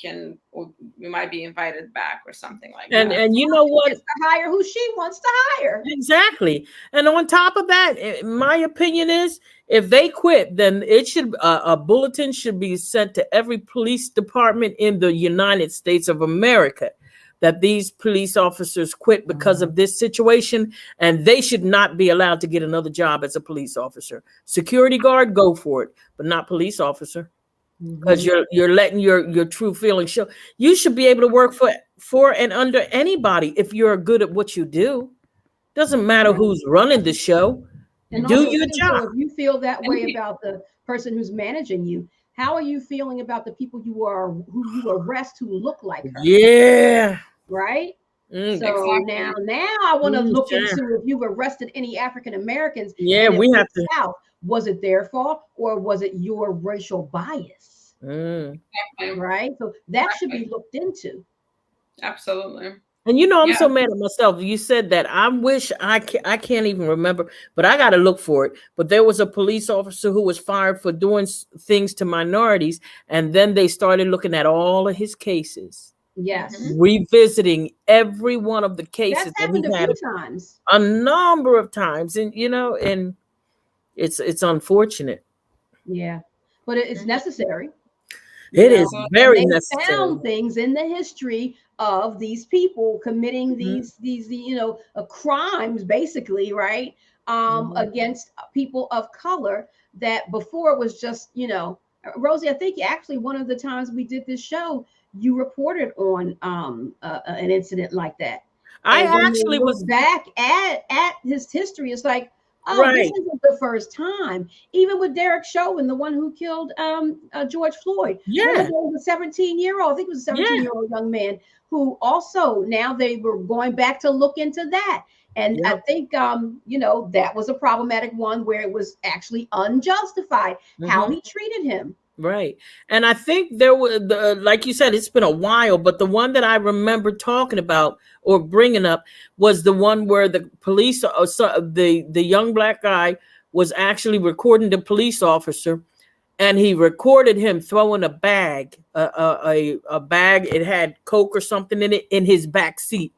might be invited back or something like that. And you know what? To hire who she wants to hire. Exactly. And on top of that, my opinion is, if they quit, then it should a bulletin should be sent to every police department in the United States of America that these police officers quit because of this situation, and they should not be allowed to get another job as a police officer. Security guard, go for it, but not police officer. Because you're letting your true feelings show. You should be able to work for and under anybody if you're good at what you do. Doesn't matter who's running the show. And do also, your job. So if you feel that way about the person who's managing you, how are you feeling about the people who you arrest who look like her? Yeah. Right? So now I want to look into if you've arrested any African Americans. Yeah, we have to. South, was it their fault or was it your racial bias? Right? So that should be looked into. Absolutely. And you know, I'm Yeah. so mad at myself. You said that. I wish I can't even remember, but I got to look for it. But there was a police officer who was fired for doing things to minorities, and then they started looking at all of his cases, Yes. Mhm. revisiting every one of the That's cases, and happened he a had few times. a number of times, and you know, and it's unfortunate. Yeah. But it's Mhm. necessary, It is and very they necessary. found things in the history of these people committing Mhm, these crimes, basically, right? mhm. Against people of color, that before it was just, Rosie, I think actually one of the times we did this show, you reported on an incident like that. I And when they actually look was back at his history, it's like, oh, this right. isn't the first time. Even with Derek Chauvin, the one who killed George Floyd, remember, Yeah, there was a 17-year-old, I think it was a yeah, 17-year-old young man who also, now they were going back to look into that. And I yep. think, that was a problematic one where it was actually unjustified how Mhm. he treated him. Right. And I think there was like you said, it's been a while, but the one that I remember talking about or bringing up was the one where the police, the young black guy was actually recording the police officer, and he recorded him throwing a bag, a bag. It had Coke or something in it in his back seat.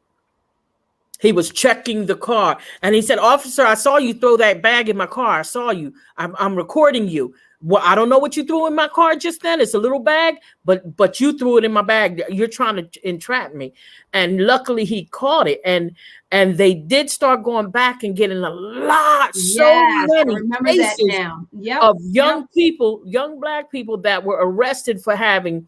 He was checking the car, and he said, "Officer, I saw you throw that bag in my car. I saw you. I'm recording you. Well, I don't know what you threw in my car just then. It's a little bag, but you threw it in my bag. You're trying to entrap me." And luckily, he caught it, and they did start going back and getting a lot, so Yes, I many remember that cases now. Yep, of yep. young people, young black people that were arrested for having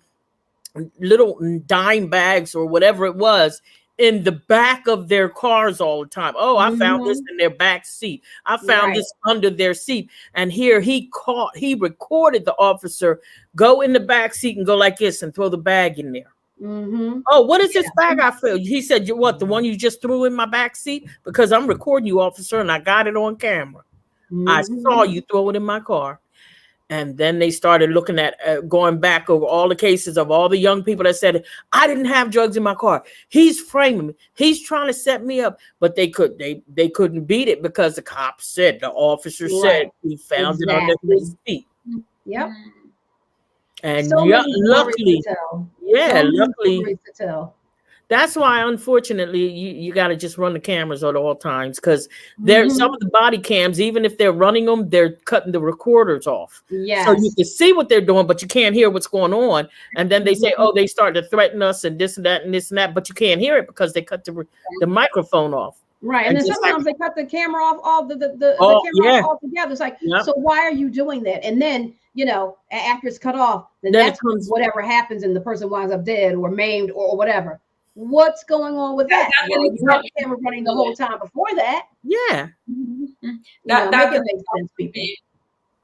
little dime bags or whatever it was in the back of their cars all the time. Oh, I found this Hmm. in their back seat. I found Right. this under their seat. And here he recorded the officer go in the back seat and go like this and throw the bag in there. Hmm. Oh, what is this Yeah. bag I feel? He said, "You what? The one you just threw in my back seat? Because I'm recording you, officer, and I got it on camera. I saw Hmm. you throw it in my car." And then they started looking at going back over all the cases of all the young people that said, "I didn't have drugs in my car. He's framing me. He's trying to set me up." But they couldn't beat it because the cops said, the officer said Right. he found it under his Exactly. seat. Yep. Mhm. And So yeah, many stories to luckily, tell. yeah, So many luckily, stories to tell. that's why, unfortunately, you got to just run the cameras at all times, because there's some Hmm. of the body cams, even if they're running them, they're cutting the recorders off. So you Yes. can see what they're doing, but you can't hear what's going on. And then they say, Hmm. "Oh, they start to threaten us and this and that and this and that," but you can't hear it because they cut the microphone off. Right. And And then just like, sometimes they cut the camera off, all the oh camera off yeah, altogether. It's like, yep. so why are you doing that? And then, after it's cut off, then Then it that's when comes, whatever happens and the person winds up dead or maimed or whatever. What's going on with that? That Well, can you had exactly the camera running the do whole it. time before that. yeah, Mhm. Make That it can make sense, people. be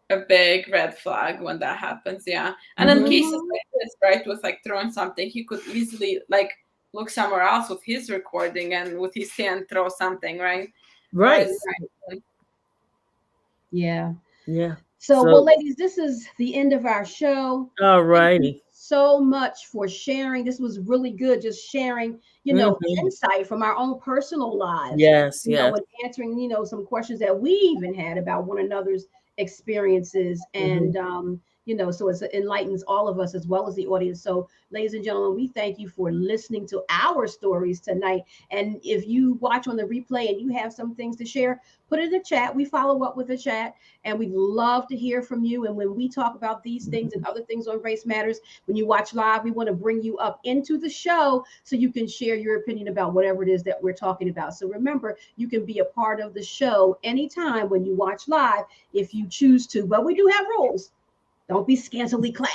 a big red flag when that happens. Yeah. And in hmm, cases Hmm. like this, right, with like throwing something, he could easily like look somewhere else with his recording and with his hand throw something, right? right, Whereas Yeah. yeah. So, well, So, ladies, this is the end of our show. all Thank you righty, so much for sharing. This was really good, just sharing, hmm, insight from our own personal lives, yes, yes, and answering, some questions that we even had about one another's experiences. hmm, And, so it enlightens all of us as well as the audience. So, ladies and gentlemen, we thank you for listening to our stories tonight. And if you watch on the replay and you have some things to share, put it in the chat. We follow up with the chat, and we'd love to hear from you. And when we talk about these things and other things on Race Matters, when you watch live, we want to bring you up into the show so you can share your opinion about whatever it is that we're talking about. So remember, you can be a part of the show anytime when you watch live if you choose to. But we do have rules. Don't be scantily clad.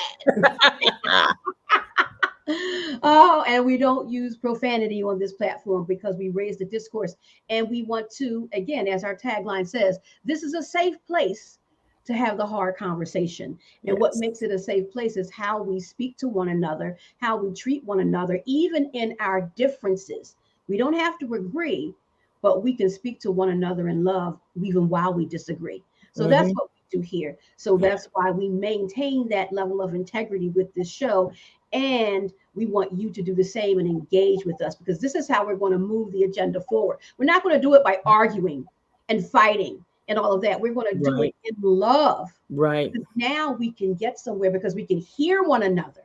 Oh, and we don't use profanity on this platform because we raise the discourse. And we want to, again, as our tagline says, this is a safe place to have the hard conversation. And what yes. makes it a safe place is how we speak to one another, how we treat one another, even in our differences. We don't have to agree, but we can speak to one another in love even while we disagree. So that's Hmm. what do here. So that's why we maintain that level of integrity with this show. And we want you to do the same and engage with us, because this is how we're going to move the agenda forward. We're not going to do it by arguing and fighting and all of that. We're going to do it in love. Right. Now we can get somewhere because we can hear one another.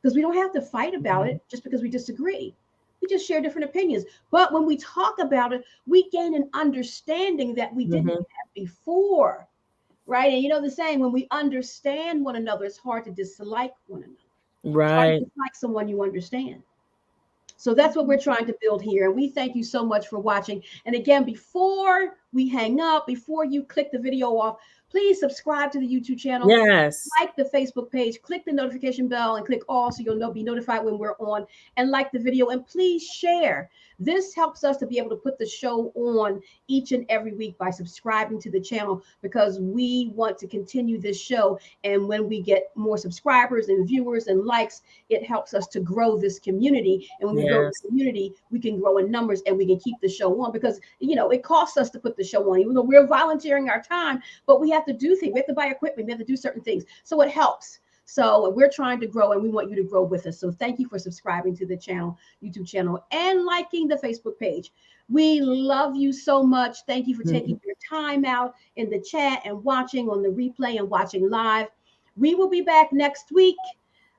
Because we don't have to fight about it just because we disagree. We just share different opinions. But when we talk about it, we gain an understanding that we didn't have before. Right. And you know the saying, when we understand one another, it's hard to dislike one another. Right. It's hard to dislike someone you understand. So that's what we're trying to build here. And we thank you so much for watching. And again, before we hang up, before you click the video off, please subscribe to the YouTube channel. Yes. Like the Facebook page, click the notification bell and click all so you'll be notified when we're on, and like the video, and please share. This helps us to be able to put the show on each and every week by subscribing to the channel, because we want to continue this show. And when we get more subscribers and viewers and likes, it helps us to grow this community. And when we grow the community, we can grow in numbers and we can keep the show on, because, you know, it costs us to put the show on, even though we're volunteering our time, but we have to do things. We have to buy equipment. We have to do certain things. So it helps. So we're trying to grow, and we want you to grow with us. So thank you for subscribing to the channel, YouTube channel, and liking the Facebook page. We love you so much. Thank you for taking your time out in the chat and watching on the replay and watching live. We will be back next week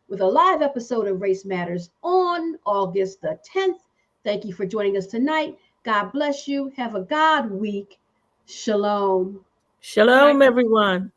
with a live episode of Race Matters on August the 10th. Thank you for joining us tonight. God bless you. Have a God week. Shalom. Shalom, everyone.